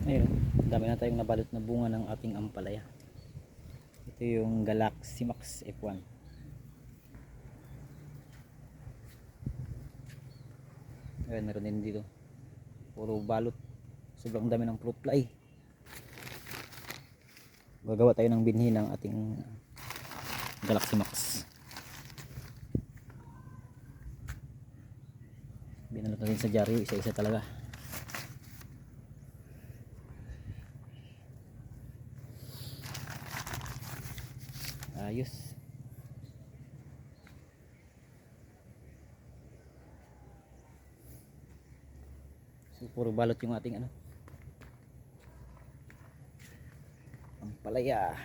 Ayun, dami na tayong nabalot na bunga ng ating ampalaya. Ito yung Galaxy Max F1. Ayun, meron din dito. Puro balot. Sobrang dami ng fruit fly. Gagawa tayo ng binhi ng ating Galaxy Max. Binalot natin sa dyaryo, isa-isa talaga. Ayos. So, puro balot yung ating ampalaya.